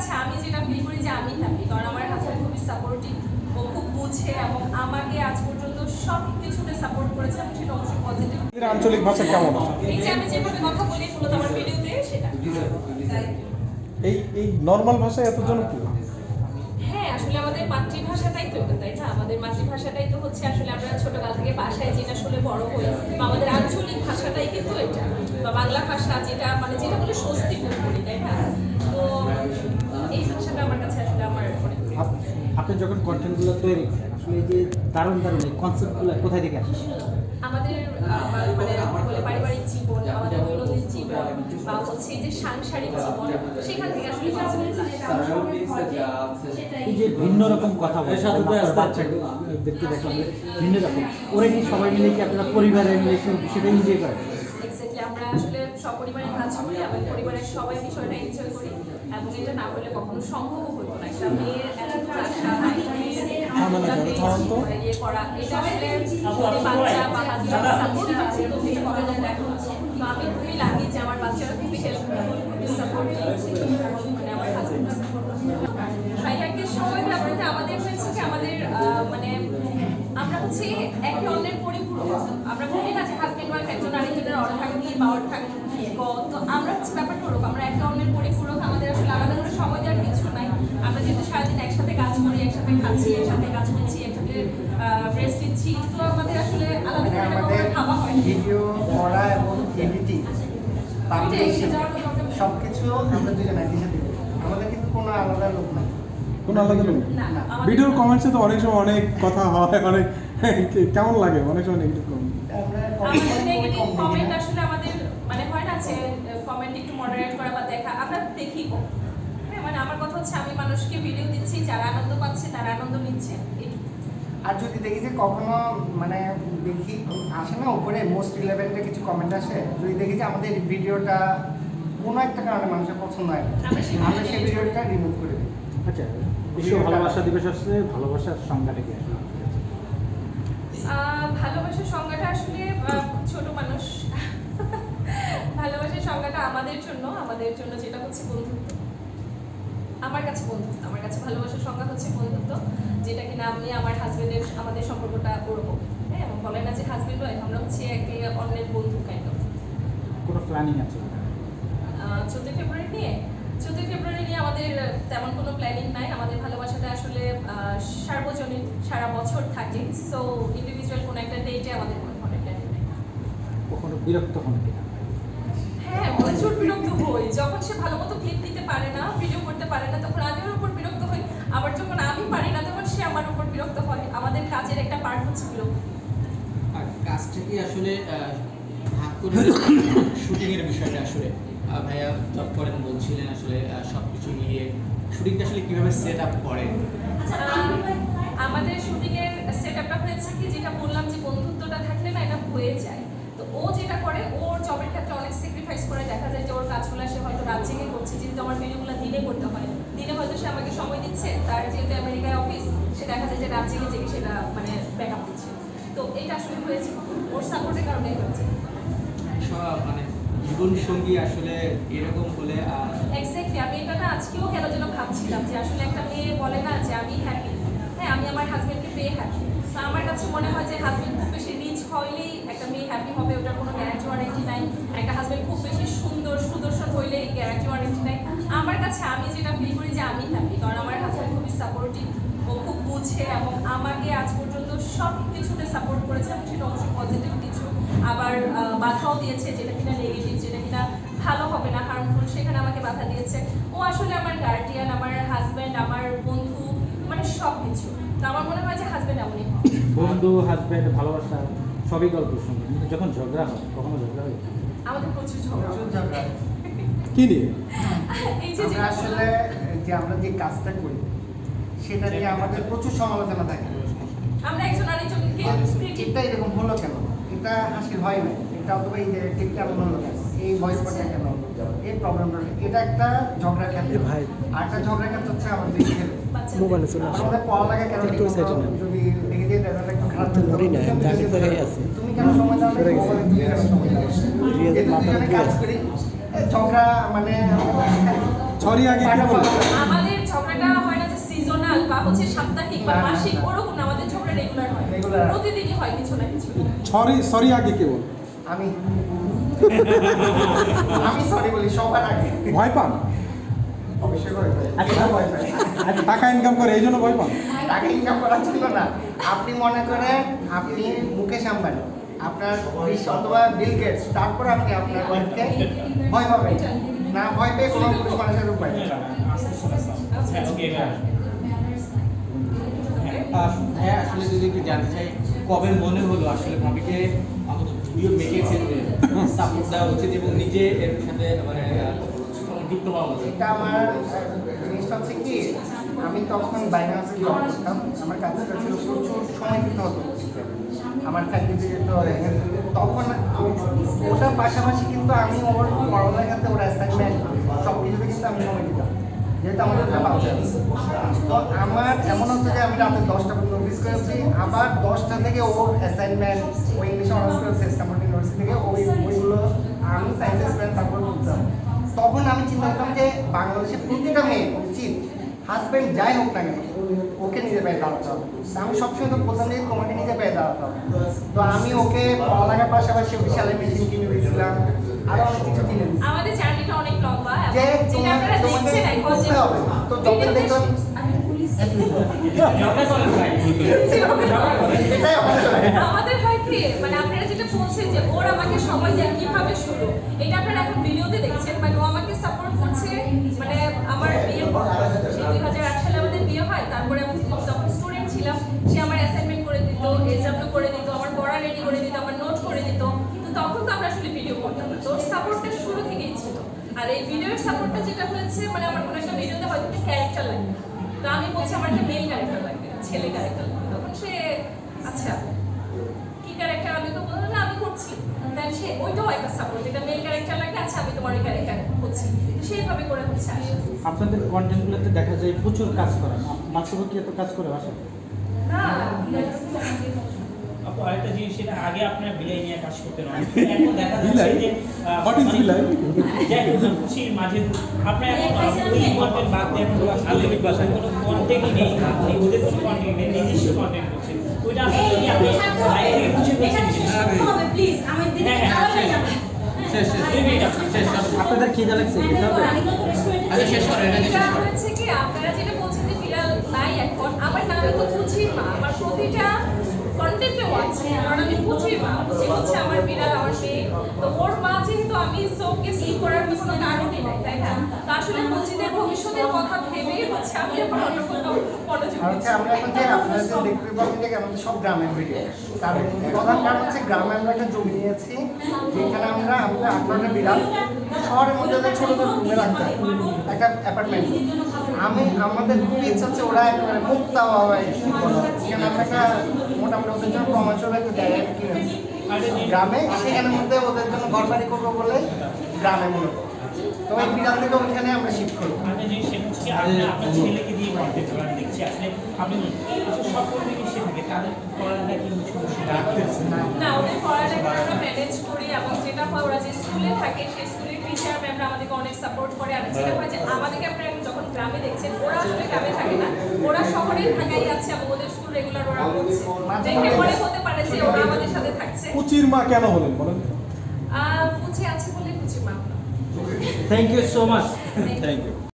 কাছে আমি যেটা ফিল করি যে আমি হ্যাপি, কারণ আমার হাজব্যান্ড খুবই সাপোর্টিভ, ও খুব বুঝে এবং আমাকে আজ পর্যন্ত সব কিছুতে সাপোর্ট করেছে এবং সেটা অবশ্যই পজিটিভ। আঞ্চলিক ভাষা কেমন? এই যে আমি যেভাবে কথা বলি মূলত আমার ভিডিওতে সেটা। এই নর্মাল ভাষায় এত জনপ্রিয়? হ্যাঁ, আসলে আমাদের মাতৃভাষাটাই তো এটা, তাই না? আমাদের মাতৃভাষাটাই তো হচ্ছে আসলে আমরা ছোটকাল থেকে বাসায় যেটা শুনে বড় হই, বা আমাদের আঞ্চলিক ভাষাটাই কিন্তু এটা, বা বাংলা ভাষা যেটা মানে যেটা বলে স্বস্তি বোধ করি, তাই না? তো এই ভাষাটা আমার কাছে আসলে আমার অনেক প্রিয়। আপনি যখন কন্টেন্টগুলো তৈরি করেন আসলে এই যে দারুণ দারুণ এই কনসেপ্টগুলো কোথায় থেকে আসে? আমাদের মানে বলে পারিবারিক জীবন, আমাদের দৈনন্দিন জীবন, বা হচ্ছে এই যে সাংসারিক জীবন, সেখান থেকে আসলে এই যে ভিন্ন রকম কথা বলে বাচ্চাদেরকে দেখলাম যে ভিন্ন রকম, ওরা কি সবাই মিলে কি আপনারা পরিবারের মিলে সেটা এনজয় করেন? এক্স্যাক্টলি, আমরা আসলে সপরিবারে কাজ করি এবং পরিবারের সবাই বিষয়টা এনজয় করি, এবং এটা না হলে কখনো সম্ভবও হতো না। একটা মেয়ের এত আশা, ইয়ে করা, এটা আসলে বাচ্চা বা হাজব্যান্ড সাপোর্ট পাচ্ছে, তো সেটা কখনো দেখো। তো আমি খুবই লাগি যে আমার বাচ্চারা খুবই হেল্পফুল, খুবই সাপোর্টিভ, মানে আমার হাজব্যান্ড ভাইয়াকে সময় ব্যবহৃত আমাদের হয়েছে যে আমাদের মানে আমরা হচ্ছে একে অন্যের পরিপূরক। আমরা বলি না যে হাজব্যান্ড ওয়াইফ একজন আরেকজনের অর্ধাঙ্গী বা অর্ধাঙ্গী, তো আমরা হচ্ছে ব্যাপারটা ওরকম, আমরা একে অন্যের পরিপূরক। আমাদের আসলে আলাদা করে সময় দেওয়ার কিছু নাই। আমরা যেহেতু সারাদিন একসাথে কাজ করি, একসাথে খাচ্ছি, একসাথে কাজ করছি, একসাথে রেস্ট নিচ্ছি, তো আমাদের আসলে আলাদা করে কখনো খাওয়া হয় ভিডিও করা এবং এডিটিং সবকিছু আমরা দুজন একই সাথে করি। আমাদের কিন্তু কোনো আলাদা লোক নাই, কোনো আলাদা লোক নেই। না। ভিডিওর কমেন্টসে তো অনেক সময় অনেক কথা হয়, অনেক কেমন লাগে অনেক সময় নেগেটিভ কমেন্ট? আমাদের নেগেটিভ কমেন্ট আসলে আমাদের মানে হয় না যে কমেন্ট একটু মডারেট করা বা দেখা, আমরা দেখি কম। হ্যাঁ, মানে আমার কথা হচ্ছে আমি মানুষকে ভিডিও দিচ্ছি, যারা আনন্দ পাচ্ছে তারা আনন্দ নিচ্ছে। আর যদি দেখি যে কখনো মানে দেখি আসে না উপরে মোস্ট রিলেভেন্টে কিছু কমেন্ট আসে, যদি দেখি যে আমাদের ভিডিওটা কোনো একটা কারণে মানুষের পছন্দ হয়, আমরা সেই ভিডিওটা রিমুভ করে দিই। আচ্ছা, বিশ্ব ভালোবাসা দিবস আসছে, ভালোবাসার সংজ্ঞাটা কি? ভালোবাসার সংজ্ঞাটা আসলে ছোট মানুষ ভালোবাসার সংজ্ঞাটা আমাদের জন্য যেটা হচ্ছে বন্ধুত্ব। আমার কাছে বন্ধুত্ব, আমার কাছে ভালোবাসার সংজ্ঞা হচ্ছে বন্ধুত্ব, যেটা কিনা আমি আমার হাজবেন্ডের আমাদের সম্পর্কটা ওরকম। হ্যাঁ, এবং বলে না যে হাজবেন্ড ওয়াইফ, আমরা হচ্ছে একে অন্যের বন্ধু কাইন্ড অফ। কোনো প্ল্যানিং আছে? 14 ফেব্রুয়ারি নিয়ে আমাদের তেমন কোনো প্ল্যানিং নাই। আমাদের ভালোবাসাটা আসলে সার্বজনীন, সারা বছর থাকে। সো ইন্ডিভিজুয়াল কোনো একটা ডেটে আমাদের কোনো প্ল্যানিং নেই। কখনো বিরক্ত হন কিনা? হ্যাঁ, প্রচুর বিরক্ত হই। যখন সে ভালো মতো ক্লিপ দিতে পারে না, ভিডিও করতে পারে না, তখন আমি ওর উপর বিরক্ত হই। আবার যখন আমি পারি না, তখন সে আমার উপর বিরক্ত হয়। আমাদের কাজের একটা পার্ট হচ্ছে বিরক্ত। আর কাজটা কি আসলে ভাগ করে শুটিংয়ের বিষয়টা আসলে ভাইয়া জব করেন বলছিলেন, আসলে সব কিছু নিয়ে শুটিংটা আসলে কীভাবে সেট আপ করেন? আমাদের শুটিংয়ের সেট আপটা হয়েছে কি, যেটা বললাম যে বন্ধুত্বটা থাকলে না এটা হয়ে যায়। তো ও যেটা করে, ওর জবের ক্ষেত্রে অনেক স্যাক্রিফাইস করে। দেখা যায় যে ওর কাজগুলো সে হয়তো রাত জেগে করছে, যেহেতু আমার ভিডিওগুলো দিনে করতে হয়। দিনে হয়তো সে আমাকে সময় দিচ্ছে, তার যেহেতু আমেরিকায় অফিস, সে দেখা যায় যে রাত জেগে সেটা মানে ব্যাকআপ দিচ্ছে। তো এটা আসলে হয়েছে ওর সাপোর্টের কারণে হয়েছে। মানে জীবন সঙ্গী আসলে এরকম হলে এক্স্যাক্টলি, আমি এটা না আজকেও কেন যেন ভাবছিলাম যে আসলে একটা মেয়ে বলে না যে আমি হ্যাপি। হ্যাঁ, আমি আমার হাজবেন্ডকে পেয়ে হ্যাপি। তো আমার কাছে মনে হয় যে হাজবেন্ড খুব বেশি রিচ হইলেই একটা মেয়ে হ্যাপি হবে, ওটার কোনো গ্যারান্টি ওয়ারেন্টি নাই। একটা হাজবেন্ড খুব বেশি সুন্দর সুদর্শন হইলেই গ্যারান্টি ওয়ারেন্টি নাই। আমার কাছে আমি যেটা ফিল করি যে আমি হ্যাপি, কারণ আমার হাজবেন্ড খুবই সাপোর্টিভ, ও খুব বুঝে এবং আমাকে আজ পর্যন্ত সব কিছুতে সাপোর্ট করেছে, এবং সেটা অবশ্যই পজিটিভ কিছু। আবার বাধাও দিয়েছে, যেটা কিনা নেগেটিভ, যেটা কিনা ভালো হবে না, হার্মফুল, সেখানে আমাকে বাধা দিয়েছে। ও আসলে আমার গার্ডিয়ান, আমার হাজব্যান্ড, আমার বন্ধু, মানে সব কিছু। তো আমার মনে হয় যে হাজব্যান্ড এমনই হয়। বন্ধু, হাজব্যান্ড, ভালোবাসা সবই গল্পের সঙ্গে, কিন্তু যখন ঝগড়া হয়, কখনো ঝগড়া হয়? আমাদের প্রচুর ঝগড়া। কি নিয়ে? এই যে আমরা আসলে যে আমরা যে কাজটা করি সেটা নিয়ে আমাদের প্রচুর সমালোচনা থাকে। আমরা একজন আরেকজনকে এটা এরকম হলো কেন, এটা হাসির হয় না, এটা অথবা এই যে টিকটা এমন হলো কেন, এই ভয়েস কলটা কেন হলো, এই প্রবলেমটা, এটা একটা ঝগড়ার ক্ষেত্রে। আর একটা ঝগড়ার ক্ষেত্রে হচ্ছে আমাদের ছেলে মোবাইলে চলে আসে। আমাদের পড়ালেখা কেন যদি দেখে দিয়ে রেজাল্ট একটু তুমি কেন সময় দাও না? তুমি কেন সময় দাও না? এই দুজনে কাজ করি ঝগড়া মানে ছড়ি আগে কি বলে আমাদের ঝগড়াটা হয় না যে সিজনাল বা হচ্ছে সাপ্তাহিক বা মাসিক, ওরকম না, আমাদের ঝগড়া রেগুলার হয়, Regular। প্রতিদিনই হয় কিছু না কিছু। সরি আগে কে বলে আমি আমি সরি বলি সবার আগে ভয় পান অবশ্যই ভয় পাই। আচ্ছা। ভয় পাই। টাকা ইনকাম করে এই জন্য ভয় পান টাকা ইনকাম করার জন্য না, আপনি মনে করেন আপনি মুকেশ আম্বানি, আপনার অথবা বিল গেটস, তারপর আপনি আপনার ওয়াইফকে ভয় পাবেন না, ভয় পেয়ে কোনো পুরুষ মানুষের উপায় নেই। হ্যাঁ আসলে যদি একটু জানতে চাই কবে মনে হলো আসলে ভাবিকে অন্তত ভিডিও মেকের ক্ষেত্রে সাপোর্ট দেওয়া উচিত এবং নিজে এর সাথে মানে যুক্ত হওয়া উচিত? এটা আমার জিনিসটা হচ্ছে কি, আমি তখন বাইনান্সে জব করতাম, আমার কাজটা ছিল প্রচুর সময় দিতে হতো আমার ফ্যামিলিতে যেতে হবে, তখন ওটার পাশাপাশি কিন্তু আমি ওর পড়ালেখাতে ওর অ্যাসাইনমেন্ট সব কিছুতে কিন্তু আমি সময় দিতাম, যেহেতু আমাদের একটা বাচ্চা আছে। তো আমার এমন হতো যে আমি রাতে 10টা পর্যন্ত অফিস করেছি, আবার 10টা থেকে ওর অ্যাসাইনমেন্ট, ওই ইংলিশে অনার্স করেছে স্ট্যানফোর্ড ইউনিভার্সিটি থেকে, ওইগুলো আমি সায়েন্সে স্টুডেন্ট তারপর করতাম। তখন আমি চিন্তা করতাম যে বাংলাদেশের প্রতিটা মেয়ে উচিত হাজব্যান্ড যাই হোক না কেন ওকে নিজে পায়ে দাঁড়াতে হবে। তা আমি সবসময় তো বলতাম যে তোমাকে নিজে পায়ে দাঁড়াতে হবে। তো আমি ওকে পড়ালেখার পাশাপাশি বিশালে মেশিন কিনে দিয়েছিলাম, আরো অনেক কিছু কিনে দিয়েছিলাম আমাদের জার্নিটা অনেক লম্বা, এবং যে যেটা আপনারা তোমাকে দেখছেন এখন যে বুঝতে হবে। তো যখন দেখলাম এটাই অবশ্যই আমাদের হয় কি, মানে আপনারা যেটা বলছেন যে ওর আমাকে সময় দেয় কিভাবে শুরু, এটা আপনারা এখন ভিডিওতে দেখছেন, মানে ও আমাকে সাপোর্ট করছে। মানে আমার বিয়ের পর 2008 সালে আমাদের বিয়ে হয়, তারপরে আমি যখন স্টুডেন্ট ছিলাম সে আমার অ্যাসাইনমেন্ট করে দিত, এক্সামটা করে দিত, আমার পড়া রেডি করে দিত, আমার নোট করে দিত। তো তখন তো আমরা আসলে ভিডিও করতাম না, তো ওর সাপোর্টটা শুরু থেকেই ছিল। আর এই ভিডিওর সাপোর্টটা যেটা হয়েছে, মানে আমার কোনো একটা ভিডিওতে হয়তো একটা ক্যারেক্টার লাগবে, তো আমি বলছি আমার একটা মেল ক্যারেক্টার লাগবে, ছেলে ক্যারেক্টার লাগবে, তখন সে আচ্ছা কি ক্যারেক্টার, আমি তো বললাম না আমি করছি, দেন সে ওইটাও একটা সাপোর্ট, এটা মেল ক্যারেক্টার লাগে, আচ্ছা আমি তোমার ওই ক্যারেক্টার করছি, সেইভাবে করে হচ্ছে আসে। আপনাদের কন্টেন্টগুলোতে দেখা যায় প্রচুর কাজ করেন, বাস্তবে কি এত কাজ করে বাসায়? না আপু আরেকটা জিনিস, সেটা আগে আপনারা বিলাই নিয়ে কাজ করতেন অনেক, এখন দেখা যাচ্ছে বিলাই? যে What is বিলাই? খুশির মাঝে আপনারা এখন ওই কন্টেন্ট বাদ দিয়ে এখন আধুনিক ভাষায় কোনো কন্টেন্টই নেই, ওদের কোনো কন্টেন্ট নেই, নিজস্ব কন্টেন্ট করছে, ওইটা আসলে কি আপনি লাইফ থেকে খুশি করছেন? শেষ শেষ শেষ আপনাদের খিদে লাগছে খেতে হবে? আচ্ছা শেষ করেন এটা শেষ এটা করেন। হচ্ছে কি, আপনারা যেটা বলছেন যে বিড়াল নাই এখন, আমার নামে তো পুচির মা, আমার প্রতিটা কন্টেন্টেও আছে, কারণ আমি পুচির মা, পুচি হচ্ছে আমার বিড়াল, আমার মেয়ে। তো ওর মা যেহেতু, আমি সোকে স্লিপ করার কোনো কারণই নাই, তাই না? তো আসলে পুচিদের ভবিষ্যতের কথা ভেবেই হচ্ছে আমি এখন অন্য কোনো মনোযোগ আর দিচ্ছি। হচ্ছে আমরা এখন যে আপনারা যে দেখতে পাবেন যে আমাদের সব গ্রামের ভিডিও, তার প্রধান কারণ হচ্ছে গ্রামে আমরা একটা জমি নিয়েছি, যেখানে আমরা আমাদের 18টা বিড়াল শহরের মধ্যে ওদের ছোট ছোট রুমে রাখতে হয়, একটা অ্যাপার্টমেন্ট। আমাদের খুবই ইচ্ছা হচ্ছে ওরা একেবারে মুক্ত হয়, সেখানে আমরা একটা মোটামুটি ওদের জন্য কমার্শিয়াল একটা জায়গা কিনেছি গ্রামে, সেখানের মধ্যে ওদের জন্য ঘর বাড়ি করবো বলে গ্রামে মূলত। তো এই বিড়াল থেকে ওইখানে আমরা শিফট করবো। একটা জিনিস সেটা হচ্ছে আপনার ছেলেকে দিয়ে কন্টেন্ট করা দেখছি, আসলে আপনি সব কন্টেন্ট সে থাকে, তাদের পড়ালেখা কি সমস্যা রাখতেছে না? না, ওদের পড়ালেখা আমরা ম্যানেজ করি, এবং যেটা হয় ওরা যে স্কুলে থাকে সেই স্কুলের টিচার ম্যামরা আমাদেরকে অনেক সাপোর্ট করে। আর যেটা হয় যে আমাদেরকে আপনারা যখন গ্রামে দেখছেন, ওরা আসলে গ্রামে থাকে না, ওরা শহরে ঢাকায় আছে, এবং ওদের স্কুল রেগুলার ওরা হচ্ছে, দেখে মনে হতে পারে যে ওরা আমাদের সাথে থাকছে। কুচির মা কেন হলেন বলেন পুচি আছে বলে পুচির মা। Thank you so much. Thank you